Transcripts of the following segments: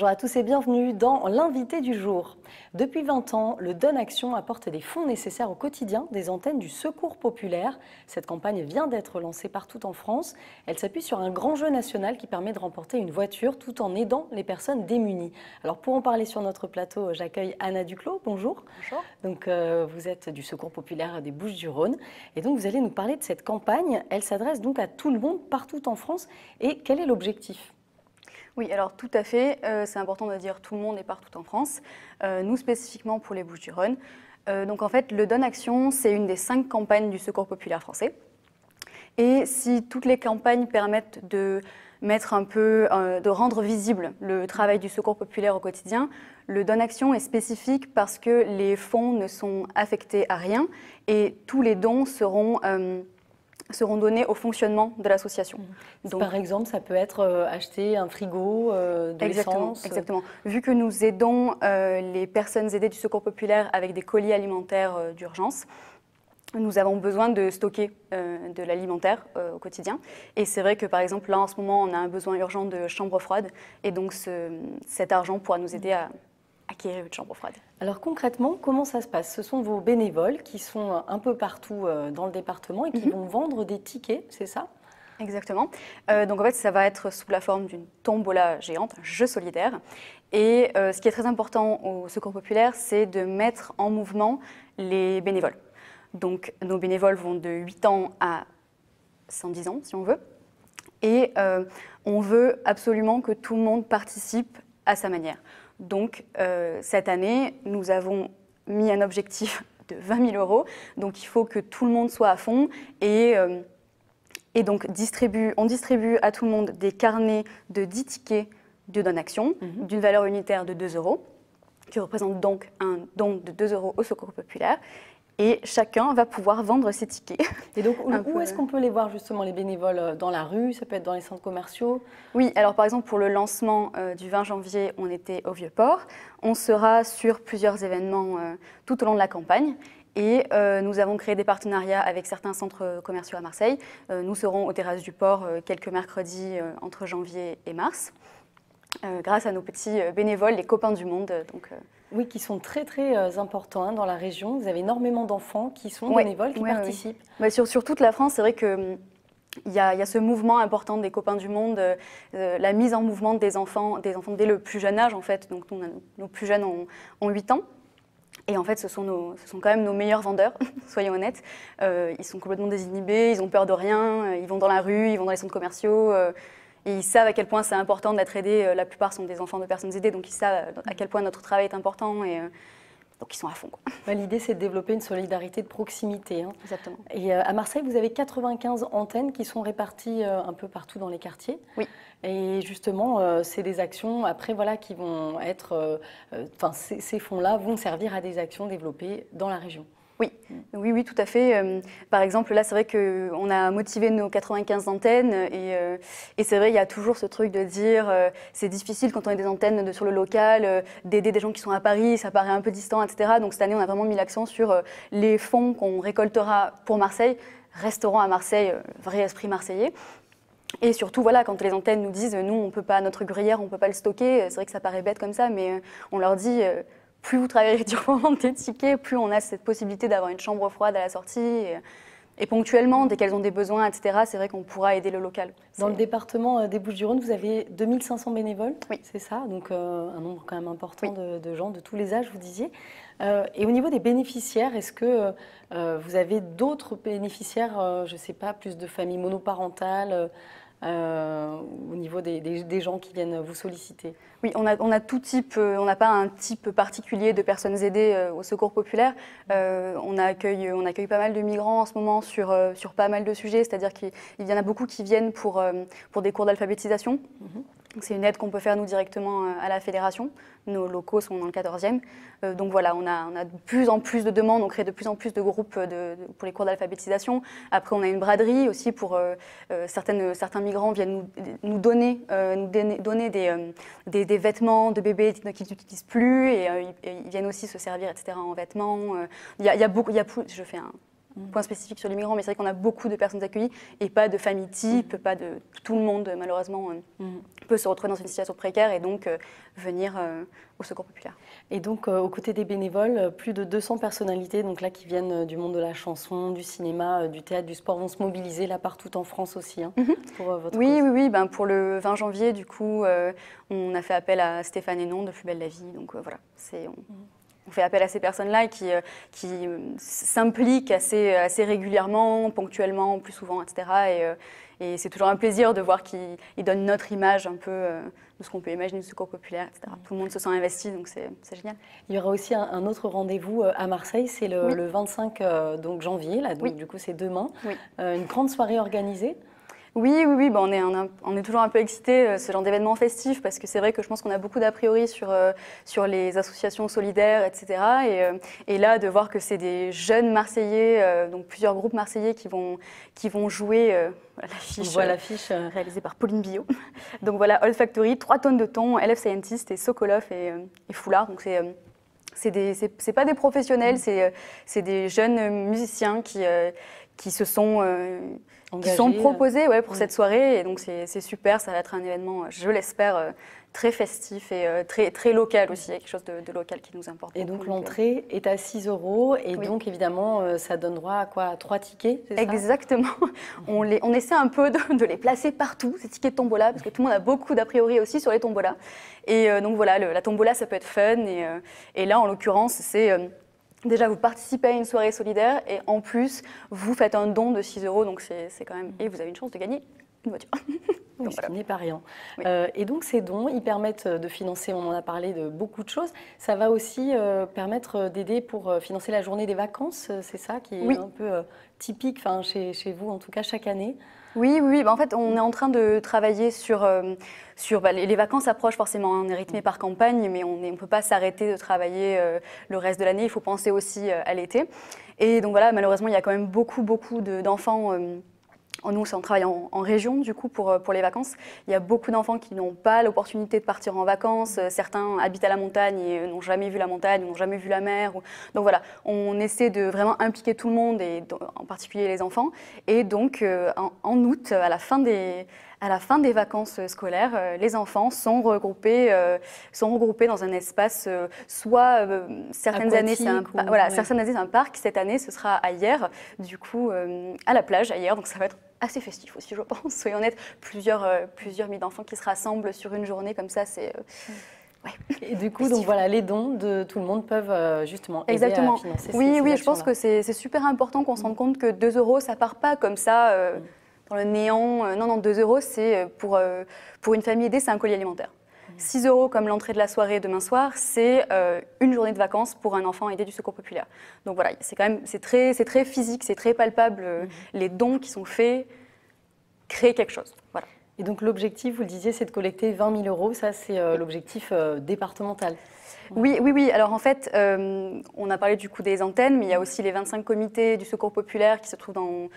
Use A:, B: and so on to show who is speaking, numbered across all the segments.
A: Bonjour à tous et bienvenue dans l'invité du jour. Depuis 20 ans, le Don Action apporte des fonds nécessaires au quotidien des antennes du Secours populaire. Cette campagne vient d'être lancée partout en France. Elle s'appuie sur un grand jeu national qui permet de remporter une voiture tout en aidant les personnes démunies. Alors pour en parler sur notre plateau, j'accueille Anna Duclos. Bonjour.
B: Bonjour.
A: Donc vous êtes du Secours populaire des Bouches-du-Rhône et donc vous allez nous parler de cette campagne. Elle s'adresse donc à tout le monde partout en France. Et quel est l'objectif ?
B: Oui, alors tout à fait, c'est important de dire tout le monde et partout en France, nous spécifiquement pour les Bouches-du-Rhône. Donc en fait, le Don Action, c'est une des 5 campagnes du Secours populaire français. Et si toutes les campagnes permettent de mettre un peu, de rendre visible le travail du Secours populaire au quotidien, le Don Action est spécifique parce que les fonds ne sont affectés à rien et tous les dons seront donnés au fonctionnement de l'association.
A: Donc, par exemple, ça peut être acheter un frigo, de l'essence.
B: Exactement. Vu que nous aidons les personnes aidées du Secours populaire avec des colis alimentaires d'urgence, nous avons besoin de stocker de l'alimentaire au quotidien. Et c'est vrai que, par exemple, là, en ce moment, on a un besoin urgent de chambre froide. Et donc, cet argent pourra nous aider à acquérir une chambre froide.
A: Alors concrètement, comment ça se passe ? Ce sont vos bénévoles qui sont un peu partout dans le département et qui vont vendre des tickets, c'est ça ?
B: Exactement. Donc en fait, ça va être sous la forme d'une tombola géante, un jeu solidaire. Et ce qui est très important au Secours populaire, c'est de mettre en mouvement les bénévoles. Donc nos bénévoles vont de 8 ans à 110 ans, si on veut. Et on veut absolument que tout le monde participe à sa manière. Donc, cette année, nous avons mis un objectif de 20 000 €. Donc, il faut que tout le monde soit à fond. Et donc, on distribue à tout le monde des carnets de 10 tickets de Don Action, d'une valeur unitaire de 2 €, qui représente donc un don de 2 € au Secours populaire. Et chacun va pouvoir vendre ses tickets.
A: Et donc, où est-ce qu'on peut les voir justement, les bénévoles ? Dans la rue, ça peut être dans les centres commerciaux ?
B: Oui, alors par exemple, pour le lancement du 20 janvier, on était au Vieux-Port. On sera sur plusieurs événements tout au long de la campagne. Et nous avons créé des partenariats avec certains centres commerciaux à Marseille. Nous serons aux terrasses du port quelques mercredis entre janvier et mars, grâce à nos petits bénévoles, les copains du monde.
A: Oui, qui sont très très importants dans la région. Vous avez énormément d'enfants qui sont bénévoles, qui participent.
B: Oui. Sur toute la France, c'est vrai qu'il y a ce mouvement important des copains du monde, la mise en mouvement des enfants dès le plus jeune âge en fait. Donc nos plus jeunes ont 8 ans. Et en fait, ce sont quand même nos meilleurs vendeurs, soyons honnêtes. Ils sont complètement désinhibés, ils ont peur de rien, ils vont dans la rue, ils vont dans les centres commerciaux. Et ils savent à quel point c'est important d'être aidés. La plupart sont des enfants de personnes aidées, donc ils savent à quel point notre travail est important. Et donc ils sont à fond.
A: L'idée, c'est de développer une solidarité de proximité.
B: Exactement.
A: Et à Marseille, vous avez 95 antennes qui sont réparties un peu partout dans les quartiers.
B: Oui.
A: Et justement, c'est des actions, après, voilà, qui vont être... ces fonds-là vont servir à des actions développées dans la région.
B: Oui, tout à fait. Par exemple, là, c'est vrai qu'on a motivé nos 95 antennes et c'est vrai, il y a toujours ce truc de dire c'est difficile quand on a des antennes sur le local, d'aider des gens qui sont à Paris, ça paraît un peu distant, etc. Donc cette année, on a vraiment mis l'accent sur les fonds qu'on récoltera pour Marseille, resteront à Marseille, vrai esprit marseillais. Et surtout, voilà, quand les antennes nous disent nous, on peut pas, notre gruyère, on ne peut pas le stocker, c'est vrai que ça paraît bête comme ça, mais on leur dit plus vous travaillez dur pour vendre des tickets, plus on a cette possibilité d'avoir une chambre froide à la sortie. Et ponctuellement, dès qu'elles ont des besoins, etc., c'est vrai qu'on pourra aider le local.
A: Dans le département des Bouches-du-Rhône, vous avez 2500 bénévoles,
B: oui.
A: C'est ça, donc un nombre quand même important de gens de tous les âges, vous disiez. Et au niveau des bénéficiaires, est-ce que vous avez d'autres bénéficiaires, je ne sais pas, plus de familles monoparentales au niveau des gens qui viennent vous solliciter?
B: Oui, on a tout type, on n'a pas un type particulier de personnes aidées au Secours populaire. On accueille pas mal de migrants en ce moment sur pas mal de sujets, c'est-à-dire qu'il y en a beaucoup qui viennent pour des cours d'alphabétisation. C'est une aide qu'on peut faire nous directement à la fédération. Nos locaux sont dans le 14e. Donc voilà, on a de plus en plus de demandes, on crée de plus en plus de groupes pour les cours d'alphabétisation. Après, on a une braderie aussi pour certains migrants viennent nous donner des vêtements de bébés qu'ils n'utilisent plus et ils viennent aussi se servir, etc. en vêtements. Il y a beaucoup, je fais point spécifique sur les migrants, mais c'est vrai qu'on a beaucoup de personnes accueillies et pas de famille type, pas de tout le monde, malheureusement, peut se retrouver dans une situation précaire et donc venir au Secours populaire.
A: Et donc, aux côtés des bénévoles, plus de 200 personnalités donc là, qui viennent du monde de la chanson, du cinéma, du théâtre, du sport, vont se mobiliser là partout en France aussi pour votre cause.
B: Oui. Ben, pour le 20 janvier, du coup, on a fait appel à Stéphane Hénon de Plus belle la vie. Donc voilà, on fait appel à ces personnes-là qui s'impliquent assez régulièrement, ponctuellement, plus souvent, etc. Et c'est toujours un plaisir de voir qu'ils donnent notre image un peu de ce qu'on peut imaginer du Secours populaire, etc. Tout le monde se sent investi, donc c'est génial.
A: Il y aura aussi un autre rendez-vous à Marseille, c'est le 25 donc janvier, là, donc du coup c'est demain, une grande soirée organisée.
B: Oui, ben on est toujours un peu excités, ce genre d'événement festif, parce que c'est vrai que je pense qu'on a beaucoup d'a priori sur les associations solidaires, etc. Et là, de voir que c'est des jeunes Marseillais, donc plusieurs groupes marseillais qui vont jouer
A: l'affiche
B: réalisée par Pauline Billot. Donc voilà, Old Factory, 3 tonnes de thon, LF Scientist et Sokolov et Foulard. Donc c'est pas des professionnels, c'est des jeunes musiciens qui se sont proposés pour cette soirée. Et donc c'est super, ça va être un événement, je l'espère, très festif et très local aussi. Il y a quelque chose de local qui nous importe.
A: Et donc l'entrée est à 6 € et donc évidemment ça donne droit à quoi? À 3 tickets, c'est ça?
B: Exactement. On essaie un peu de les placer partout, ces tickets de tombola, parce que tout le monde a beaucoup d'a priori aussi sur les tombolas. Et donc voilà, la tombola ça peut être fun. Et là en l'occurrence c'est... Déjà, vous participez à une soirée solidaire et en plus, vous faites un don de 6 €, donc c'est quand même... Et vous avez une chance de gagner une voiture.
A: Oui, ce qui n'est pas rien. Et donc ces dons, ils permettent de financer, on en a parlé, de beaucoup de choses. Ça va aussi permettre d'aider pour financer la journée des vacances, c'est ça qui est un peu typique chez vous, en tout cas chaque année.
B: Oui. En fait, on est en train de travailler sur les vacances approchent forcément. On est rythmé par campagne, mais on ne peut pas s'arrêter de travailler le reste de l'année. Il faut penser aussi à l'été. Et donc voilà, malheureusement, il y a quand même beaucoup d'enfants. Nous, on travaille en région, du coup, pour les vacances. Il y a beaucoup d'enfants qui n'ont pas l'opportunité de partir en vacances. Certains habitent à la montagne et n'ont jamais vu la montagne, n'ont jamais vu la mer. Donc voilà, on essaie de vraiment impliquer tout le monde, et en particulier les enfants. Et donc, en août, à la fin des vacances scolaires, les enfants sont regroupés dans un espace, certaines années c'est un parc, cette année ce sera à Hyères, du coup à la plage à Hyères, donc ça va être assez festif aussi je pense, soyons honnêtes, plusieurs milliers d'enfants qui se rassemblent sur une journée comme ça, c'est...
A: Et du coup, donc voilà, les dons de tout le monde peuvent justement aider à financer ces
B: Oui, je pense que c'est super important qu'on se rende compte que 2 €, ça part pas comme ça dans le néant. Non, 2 €, c'est pour une famille aidée, c'est un colis alimentaire. 6 € comme l'entrée de la soirée demain soir, c'est une journée de vacances pour un enfant aidé du Secours populaire. Donc voilà, c'est très physique, c'est très palpable. Les dons qui sont faits créent quelque chose. Voilà.
A: Et donc l'objectif, vous le disiez, c'est de collecter 20 000 €. Ça, c'est l'objectif départemental.
B: Oui. Alors en fait, on a parlé du coup des antennes, mais il y a aussi les 25 comités du Secours populaire qui se trouvent dans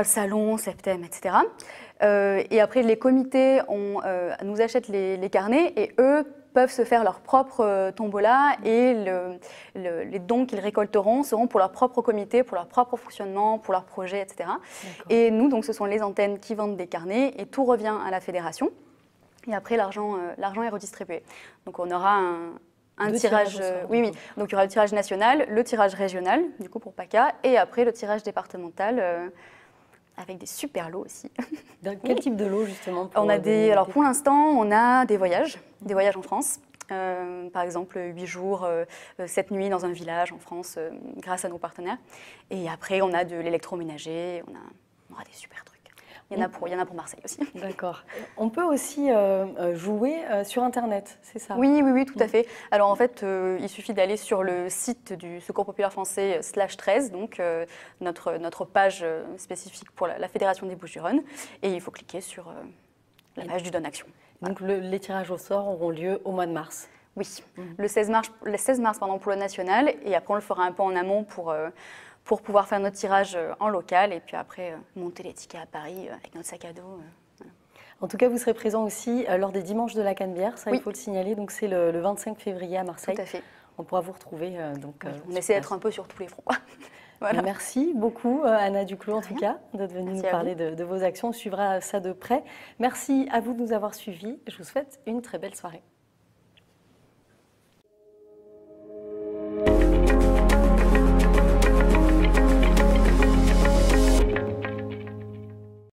B: Salon, Septem, etc. Et après, les comités nous achètent les carnets et eux peuvent se faire leur propre tombola et les dons qu'ils récolteront seront pour leur propre comité, pour leur propre fonctionnement, pour leur projet, etc. Et nous, donc, ce sont les antennes qui vendent des carnets et tout revient à la fédération. Et après, l'argent est redistribué. Donc, on aura un tirage, oui. Donc il y aura le tirage national, le tirage régional, du coup pour PACA, et après le tirage départemental avec des super lots aussi.
A: Quel type de lot justement
B: Alors pour l'instant, on a des voyages en France. Par exemple, 8 jours, 7 nuits dans un village en France, grâce à nos partenaires. Et après, on a de l'électroménager, on aura des super trucs. Il y en a pour Marseille aussi.
A: D'accord. On peut aussi jouer sur Internet, c'est ça?
B: Oui, tout à fait. Alors en fait, il suffit d'aller sur le site du Secours populaire français /13, donc notre page spécifique pour la Fédération des Bouches-du-Rhône, et il faut cliquer sur la page du Don Action.
A: Donc les tirages au sort auront lieu au mois de mars?
B: Oui, le 16 mars pour le national, et après on le fera un peu en amont pour pouvoir faire notre tirage en local et puis après monter les tickets à Paris avec notre sac à dos.
A: Voilà. En tout cas, vous serez présent aussi lors des dimanches de la Canebière, ça il faut le signaler, donc c'est le 25 février à Marseille.
B: Tout à fait.
A: On pourra vous retrouver.
B: On essaie d'être un peu sur tous les fronts. Voilà.
A: Merci beaucoup, Anna Duclos, en tout
B: Rien.
A: cas, d'être venue
B: Merci
A: nous
B: à
A: parler de vos actions. On suivra ça de près. Merci à vous de nous avoir suivis. Je vous souhaite une très belle soirée.